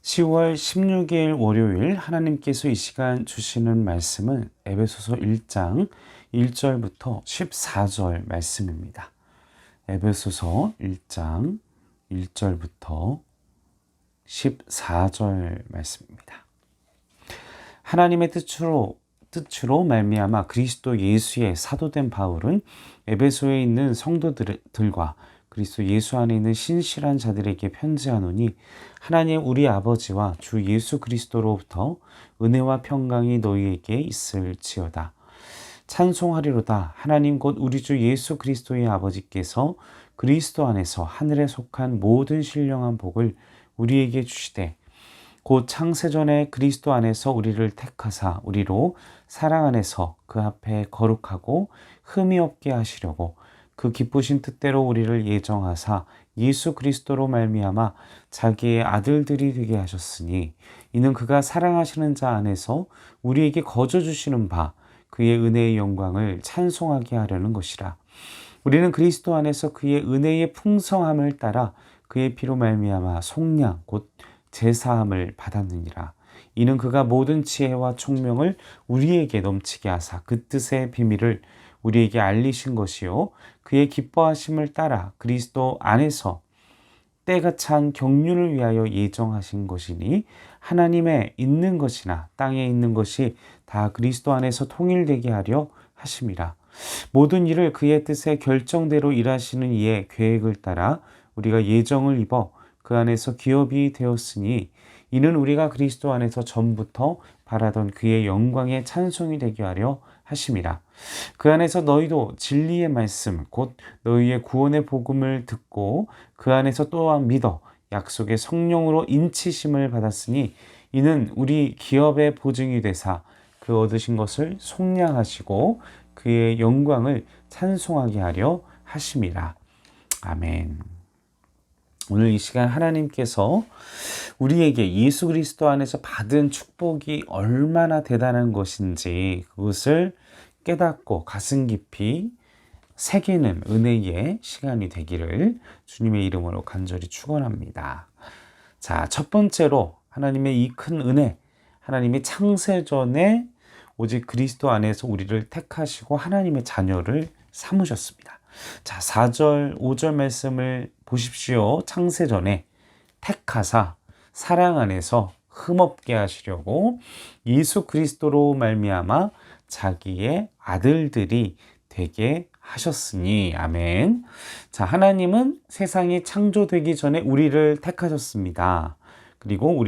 10월 16일 월요일 하나님께서 이 시간 주시는 말씀은 에베소서 1장 1절부터 14절 말씀입니다. 에베소서 1장 1절부터 14절 말씀입니다. 하나님의 뜻으로 말미암아 그리스도 예수의 사도된 바울은 에베소에 있는 성도들과 그리스도 예수 안에 있는 신실한 자들에게 편지하노니 하나님 우리 아버지와 주 예수 그리스도로부터 은혜와 평강이 너희에게 있을지어다. 찬송하리로다. 하나님 곧 우리 주 예수 그리스도의 아버지께서 그리스도 안에서 하늘에 속한 모든 신령한 복을 우리에게 주시되 곧 창세전에 그리스도 안에서 우리를 택하사 우리로 사랑 안에서 그 앞에 거룩하고 흠이 없게 하시려고 그 기쁘신 뜻대로 우리를 예정하사 예수 그리스도로 말미암아 자기의 아들들이 되게 하셨으니 이는 그가 사랑하시는 자 안에서 우리에게 거저 주시는 바 그의 은혜의 영광을 찬송하게 하려는 것이라. 우리는 그리스도 안에서 그의 은혜의 풍성함을 따라 그의 피로 말미암아 속량 곧 제사함을 받았느니라. 이는 그가 모든 지혜와 총명을 우리에게 넘치게 하사 그 뜻의 비밀을 우리에게 알리신 것이요 그의 기뻐하심을 따라 그리스도 안에서 때가 찬 경륜을 위하여 예정하신 것이니 하나님에 있는 것이나 땅에 있는 것이 다 그리스도 안에서 통일되게 하려 하심이라. 모든 일을 그의 뜻의 결정대로 일하시는 이의 계획을 따라 우리가 예정을 입어 그 안에서 기업이 되었으니 이는 우리가 그리스도 안에서 전부터 바라던 그의 영광의 찬송이 되게 하려 하심이라. 그 안에서 너희도 진리의 말씀 곧 너희의 구원의 복음을 듣고 그 안에서 또한 믿어 약속의 성령으로 인치심을 받았으니 이는 우리 기업의 보증이 되사 그 얻으신 것을 속량하시고 그의 영광을 찬송하게 하려 하심이라. 아멘. 오늘 이 시간 하나님께서 우리에게 예수 그리스도 안에서 받은 축복이 얼마나 대단한 것인지 그것을 깨닫고 가슴 깊이 새기는 은혜의 시간이 되기를 주님의 이름으로 간절히 축원합니다. 자, 첫 번째로 하나님의 이 큰 은혜, 하나님이 창세전에 오직 그리스도 안에서 우리를 택하시고 하나님의 자녀를 삼으셨습니다. 자, 4절, 5절 말씀을 보십시오. 창세전에 택하사 사랑 안에서 흠없게 하시려고 예수 그리스도로 말미암아 자기의 아들들이 되게 하셨으니 아멘. 자, 하나님은 세상이 창조되기 전에 우리를 택하셨습니다. 그리고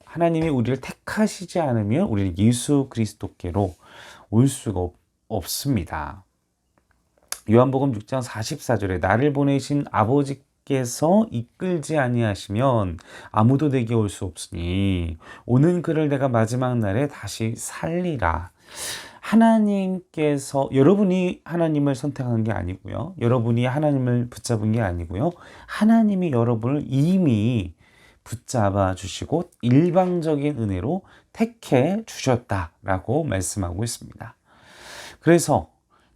하나님이 우리를 택하시지 않으면 우리는 예수 그리스도께로 올 수가 없습니다. 요한복음 6장 44절에 나를 보내신 아버지께서 이끌지 아니하시면 아무도 내게 올 수 없으니 오는 그를 내가 마지막 날에 다시 살리라. 하나님께서 여러분이 하나님을 선택한 게 아니고요. 여러분이 하나님을 붙잡은 게 아니고요. 하나님이 여러분을 이미 붙잡아 주시고 일방적인 은혜로 택해 주셨다라고 말씀하고 있습니다. 그래서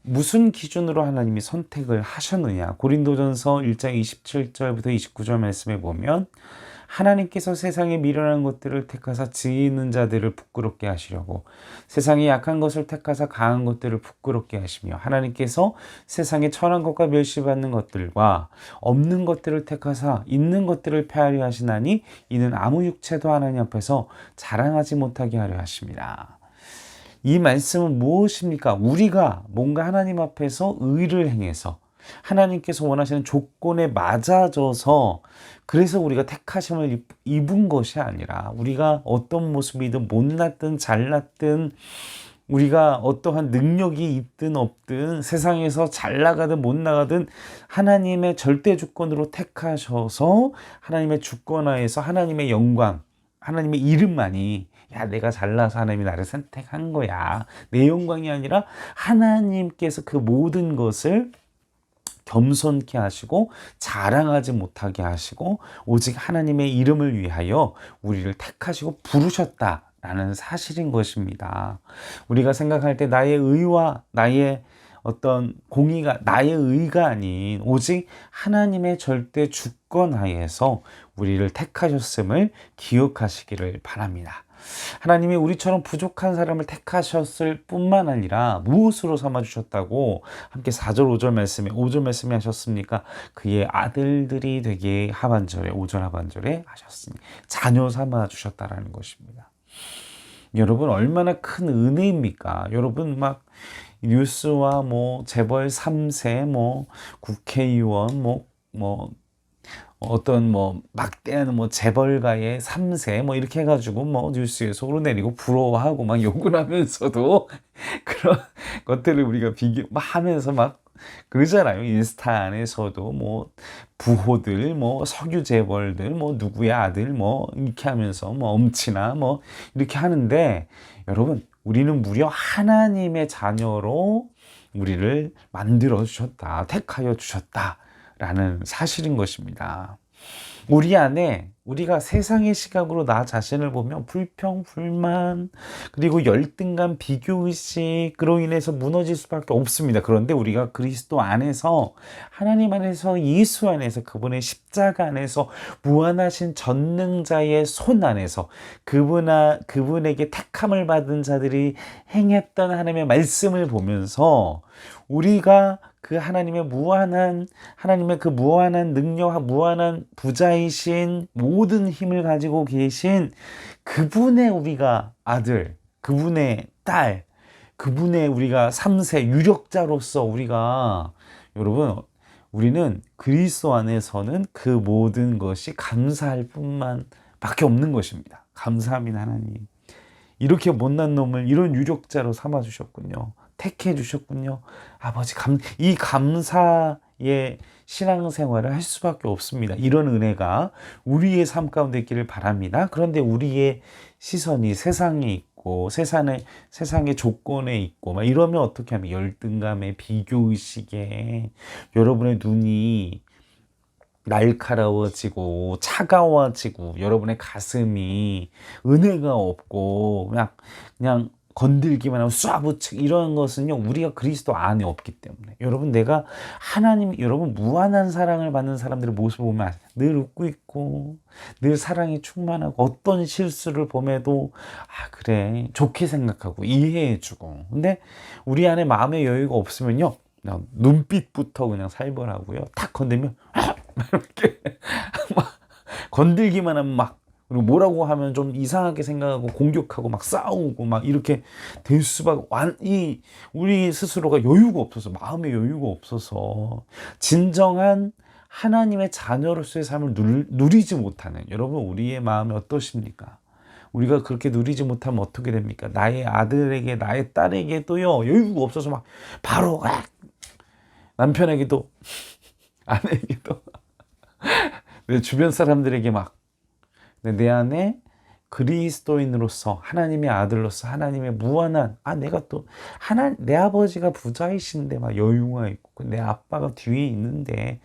무슨 기준으로 하나님이 선택을 하셨느냐? 고린도전서 1장 27절부터 29절 말씀에 보면 하나님께서 세상에 미련한 것들을 택하사 지혜 있는 자들을 부끄럽게 하시려고 세상에 약한 것을 택하사 강한 것들을 부끄럽게 하시며 하나님께서 세상에 천한 것과 멸시받는 것들과 없는 것들을 택하사 있는 것들을 폐하려 하시나니 이는 아무 육체도 하나님 앞에서 자랑하지 못하게 하려 하십니다. 이 말씀은 무엇입니까? 우리가 뭔가 하나님 앞에서 의를 행해서 하나님께서 원하시는 조건에 맞아져서 그래서 우리가 택하심을 입은 것이 아니라 우리가 어떤 모습이든 못났든 잘났든 우리가 어떠한 능력이 있든 없든 세상에서 잘 나가든 못 나가든 하나님의 절대 주권으로 택하셔서 하나님의 주권하에서 하나님의 영광 하나님의 이름만이 내가 잘나서 하나님이 나를 선택한 거야. 내 영광이 아니라 하나님께서 그 모든 것을 겸손케 하시고 자랑하지 못하게 하시고 오직 하나님의 이름을 위하여 우리를 택하시고 부르셨다라는 사실인 것입니다. 우리가 생각할 때 나의 의와 나의 어떤 공의가 나의 의가 아닌 오직 하나님의 절대 주권 하에서 우리를 택하셨음을 기억하시기를 바랍니다. 하나님이 우리처럼 부족한 사람을 택하셨을 뿐만 아니라 무엇으로 삼아주셨다고 함께 4절 5절 말씀에 하셨습니까? 그의 아들들이 되게 하반절에 5절 하반절에 하셨으니 자녀 삼아주셨다라는 것입니다. 여러분 얼마나 큰 은혜입니까? 여러분 막 뉴스와 뭐 재벌 3세 뭐 국회의원 뭐 어떤 뭐 막대한 뭐 재벌가의 3세 뭐 이렇게 해가지고 뭐 뉴스에서 오르내리고 부러워하고 막 욕을 하면서도 그런 것들을 우리가 비교 막 하면서 막 그러잖아요. 인스타 안에서도 뭐 부호들 뭐 석유 재벌들 뭐 누구의 아들 뭐 이렇게 하면서 뭐 엄친아 뭐 이렇게 하는데 여러분 우리는 무려 하나님의 자녀로 우리를 만들어 주셨다, 택하여 주셨다 라는 사실인 것입니다. 우리 안에 우리가 세상의 시각으로 나 자신을 보면 불평, 불만, 그리고 열등감, 비교의식, 그로 인해서 무너질 수밖에 없습니다. 그런데 우리가 그리스도 안에서, 하나님 안에서, 예수 안에서, 그분의 십자가 안에서, 무한하신 전능자의 손 안에서, 그분에게 택함을 받은 자들이 행했던 하나님의 말씀을 보면서 우리가 그 하나님의 그 무한한 능력, 무한한 부자이신 모든 힘을 가지고 계신 그분의 우리가 아들, 그분의 딸, 그분의 우리가 3세 유력자로서 우리가 여러분 우리는 그리스도 안에서는 그 모든 것이 감사할 뿐만 밖에 없는 것입니다. 감사합니다 하나님. 이렇게 못난 놈을 이런 유력자로 삼아 주셨군요. 택해 주셨군요. 아버지 이 감사의 신앙생활을 할 수밖에 없습니다. 이런 은혜가 우리의 삶 가운데 있기를 바랍니다. 그런데 우리의 시선이 세상에 있고 세상의 조건에 있고 막 이러면 어떻게 하면 열등감에 비교의식에 여러분의 눈이 날카로워지고 차가워지고 여러분의 가슴이 은혜가 없고 그냥 건들기만 하고 쏴붙이고 이런 것은요 우리가 그리스도 안에 없기 때문에 여러분 여러분 무한한 사랑을 받는 사람들의 모습을 보면 늘 웃고 있고 늘 사랑이 충만하고 어떤 실수를 범해도 그래 좋게 생각하고 이해해주고 근데 우리 안에 마음의 여유가 없으면요 그냥 눈빛부터 그냥 살벌하고요 탁 건들면 이렇게 막 건들기만 하면 막 그리고 뭐라고 하면 좀 이상하게 생각하고 공격하고 막 싸우고 막 이렇게 될 수밖에 우리 스스로가 여유가 없어서 마음의 여유가 없어서 진정한 하나님의 자녀로서의 삶을 누리지 못하는 여러분 우리의 마음이 어떠십니까? 우리가 그렇게 누리지 못하면 어떻게 됩니까? 나의 아들에게 나의 딸에게도요 여유가 없어서 막 바로 남편에게도 아내에게도 내 주변 사람들에게 막 내 안에 그리스도인으로서 하나님의 아들로서 하나님의 무한한 내가 또 내 아버지가 부자이신데 막 여유가 있고 내 아빠가 뒤에 있는데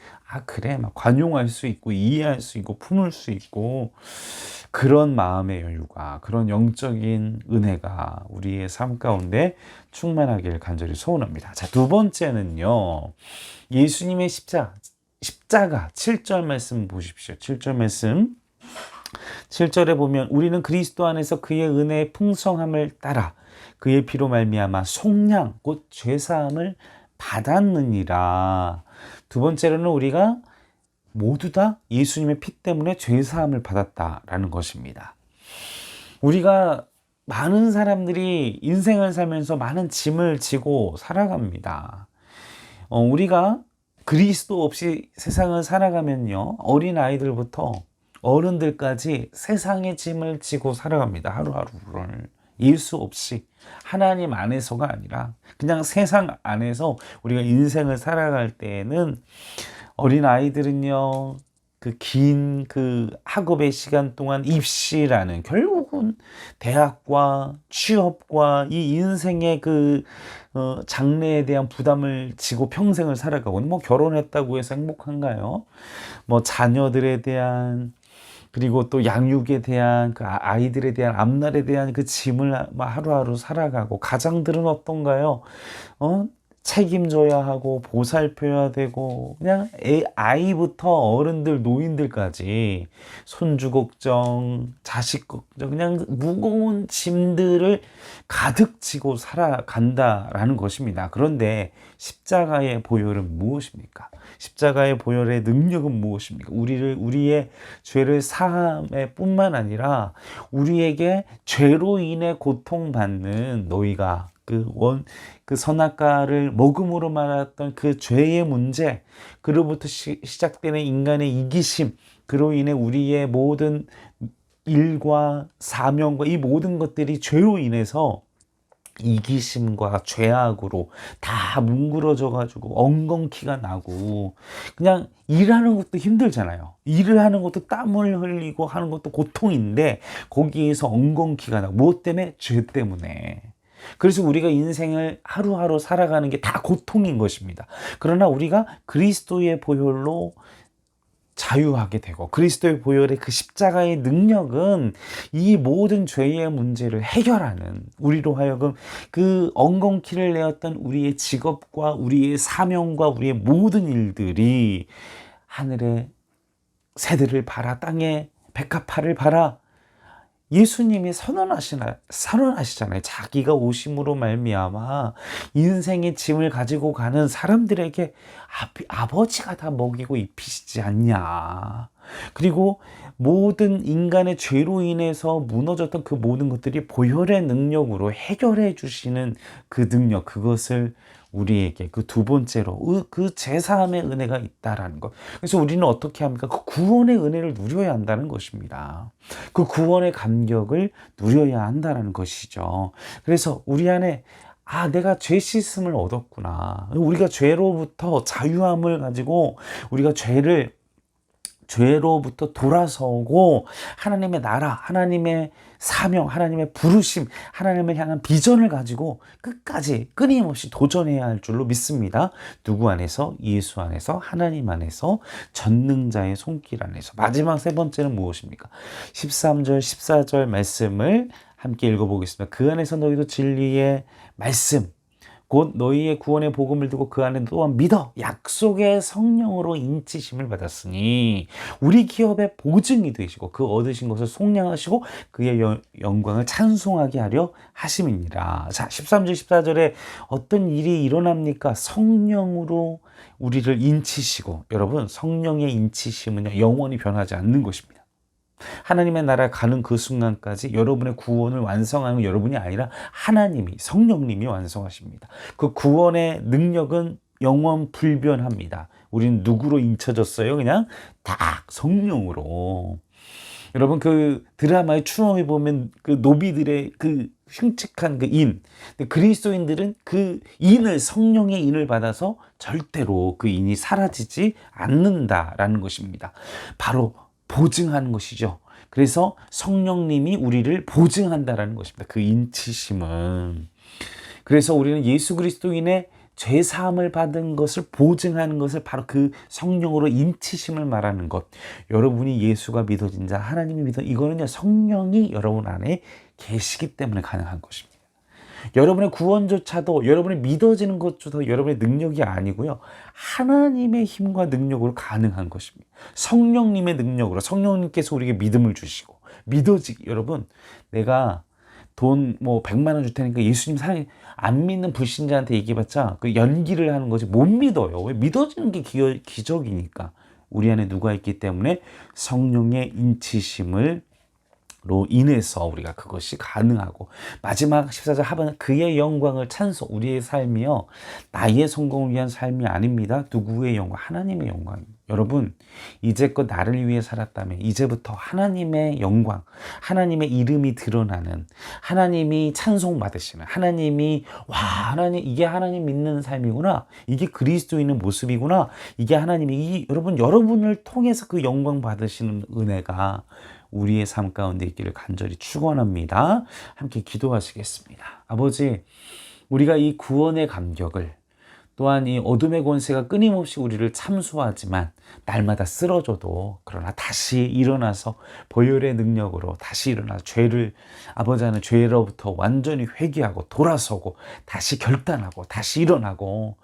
그래 막 관용할 수 있고 이해할 수 있고 품을 수 있고 그런 마음의 여유가 그런 영적인 은혜가 우리의 삶 가운데 충만하기를 간절히 소원합니다. 자, 두 번째는요. 예수님의 십자가 7절 말씀 보십시오. 7절 말씀 7절에 보면 우리는 그리스도 안에서 그의 은혜의 풍성함을 따라 그의 피로 말미암아 속량 곧 죄사함을 받았느니라. 두 번째로는 우리가 모두 다 예수님의 피 때문에 죄사함을 받았다라는 것입니다. 우리가 많은 사람들이 인생을 살면서 많은 짐을 지고 살아갑니다. 우리가 그리스도 없이 세상을 살아가면요 어린 아이들부터 어른들까지 세상의 짐을 지고 살아갑니다. 하루하루를 예수 없이 하나님 안에서가 아니라 그냥 세상 안에서 우리가 인생을 살아갈 때에는 어린 아이들은요 긴 학업의 시간 동안 입시라는 결국은 대학과 취업과 이 인생의 장래에 대한 부담을 지고 평생을 살아가고 뭐 결혼했다고 해서 행복한가요? 뭐 자녀들에 대한 그리고 또 양육에 대한 아이들에 대한 앞날에 대한 짐을 하루하루 살아가고 가장들은 어떤가요? 책임져야 하고 보살펴야 되고 그냥 아이부터 어른들 노인들까지 손주 걱정 자식 걱정 그냥 무거운 짐들을 가득 지고 살아간다라는 것입니다. 그런데 십자가의 보혈은 무엇입니까? 십자가의 보혈의 능력은 무엇입니까? 우리의 죄를 사함에 뿐만 아니라 우리에게 죄로 인해 고통받는 너희가 그 선악과를 먹음으로 말했던 그 죄의 문제, 그로부터 시작되는 인간의 이기심, 그로 인해 우리의 모든 일과 사명과 이 모든 것들이 죄로 인해서 이기심과 죄악으로 다 뭉그러져 가지고 엉겅퀴가 나고 그냥 일하는 것도 힘들잖아요. 일을 하는 것도 땀을 흘리고 하는 것도 고통인데 거기에서 엉겅퀴가 나고 무엇 때문에? 죄 때문에. 그래서 우리가 인생을 하루하루 살아가는 게 다 고통인 것입니다. 그러나 우리가 그리스도의 보혈로 자유하게 되고 그리스도의 보혈의 그 십자가의 능력은 이 모든 죄의 문제를 해결하는 우리로 하여금 그 엉겅퀴를 내었던 우리의 직업과 우리의 사명과 우리의 모든 일들이 하늘의 새들을 봐라 땅의 백합화를 봐라 예수님이 선언하시잖아요. 자기가 오심으로 말미암아 인생의 짐을 가지고 가는 사람들에게 아버지가 다 먹이고 입히시지 않냐. 그리고 모든 인간의 죄로 인해서 무너졌던 그 모든 것들이 보혈의 능력으로 해결해 주시는 그 능력, 그것을 우리에게 그 두 번째로 그 제사함의 은혜가 있다라는 것. 그래서 우리는 어떻게 합니까? 그 구원의 은혜를 누려야 한다는 것입니다. 그 구원의 감격을 누려야 한다는 것이죠. 그래서 우리 안에 내가 죄 씻음을 얻었구나. 우리가 죄로부터 자유함을 가지고 우리가 죄로부터 돌아서고 하나님의 나라, 하나님의 사명, 하나님의 부르심, 하나님을 향한 비전을 가지고 끝까지 끊임없이 도전해야 할 줄로 믿습니다. 누구 안에서? 예수 안에서, 하나님 안에서, 전능자의 손길 안에서. 마지막 세 번째는 무엇입니까? 13절, 14절 말씀을 함께 읽어보겠습니다. 그 안에서 너희도 진리의 말씀, 곧 너희의 구원의 복음을 두고 그 안에 또한 믿어 약속의 성령으로 인치심을 받았으니 우리 기업의 보증이 되시고 그 얻으신 것을 속량하시고 그의 영광을 찬송하게 하려 하심이니라. 자, 13절 14절에 어떤 일이 일어납니까? 성령으로 우리를 인치시고, 여러분 성령의 인치심은요 영원히 변하지 않는 것입니다. 하나님의 나라에 가는 그 순간까지 여러분의 구원을 완성하는 여러분이 아니라 하나님이, 성령님이 완성하십니다. 그 구원의 능력은 영원 불변합니다. 우리는 누구로 인쳐졌어요? 그냥 딱 성령으로. 여러분 그 드라마의 추억에 보면 그 노비들의 그 흉측한 그 인, 그리스도인들은 그 인을, 성령의 인을 받아서 절대로 그 인이 사라지지 않는다라는 것입니다. 바로 보증하는 것이죠. 그래서 성령님이 우리를 보증한다라는 것입니다. 그 인치심은. 그래서 우리는 예수 그리스도인의 죄 사함을 받은 것을 보증하는 것을 바로 그 성령으로 인치심을 말하는 것. 여러분이 예수가 믿어진 자, 하나님이 이거는요 성령이 여러분 안에 계시기 때문에 가능한 것입니다. 여러분의 구원조차도, 여러분이 믿어지는 것조차도 여러분의 능력이 아니고요 하나님의 힘과 능력으로 가능한 것입니다. 성령님의 능력으로, 성령님께서 우리에게 믿음을 주시고 여러분 내가 돈 100만 원 줄 테니까 예수님 사랑해, 안 믿는 불신자한테 얘기해봤자 그 연기를 하는 거지 못 믿어요. 왜? 믿어지는 게 기적이니까. 우리 안에 누가 있기 때문에 성령의 인치심을 로 인해서 우리가 그것이 가능하고, 마지막 14절 하반은 그의 영광을 찬송. 우리의 삶이요 나의 성공을 위한 삶이 아닙니다. 누구의 영광? 하나님의 영광입니다. 여러분 이제껏 나를 위해 살았다면 이제부터 하나님의 영광, 하나님의 이름이 드러나는, 하나님이 찬송받으시는, 하나님이 하나님, 이게 하나님 믿는 삶이구나, 이게 그리스도인의 모습이구나, 이게 하나님이 여러분을 통해서 그 영광 받으시는 은혜가 우리의 삶 가운데 있기를 간절히 축원합니다. 함께 기도하시겠습니다. 아버지, 우리가 이 구원의 감격을 또한 이 어둠의 권세가 끊임없이 우리를 참수하지만 날마다 쓰러져도 그러나 다시 일어나서 보혈의 능력으로 다시 일어나 아버지 하는 죄로부터 완전히 회개하고 돌아서고 다시 결단하고 다시 일어나고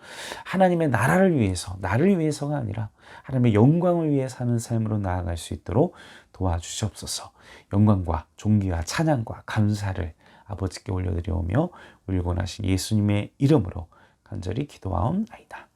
하나님의 나라를 위해서, 나를 위해서가 아니라 하나님의 영광을 위해 사는 삶으로 나아갈 수 있도록 도와주시옵소서. 영광과 존귀와 찬양과 감사를 아버지께 올려드려오며 우리 구원하신 예수님의 이름으로 간절히 기도하옵나이다.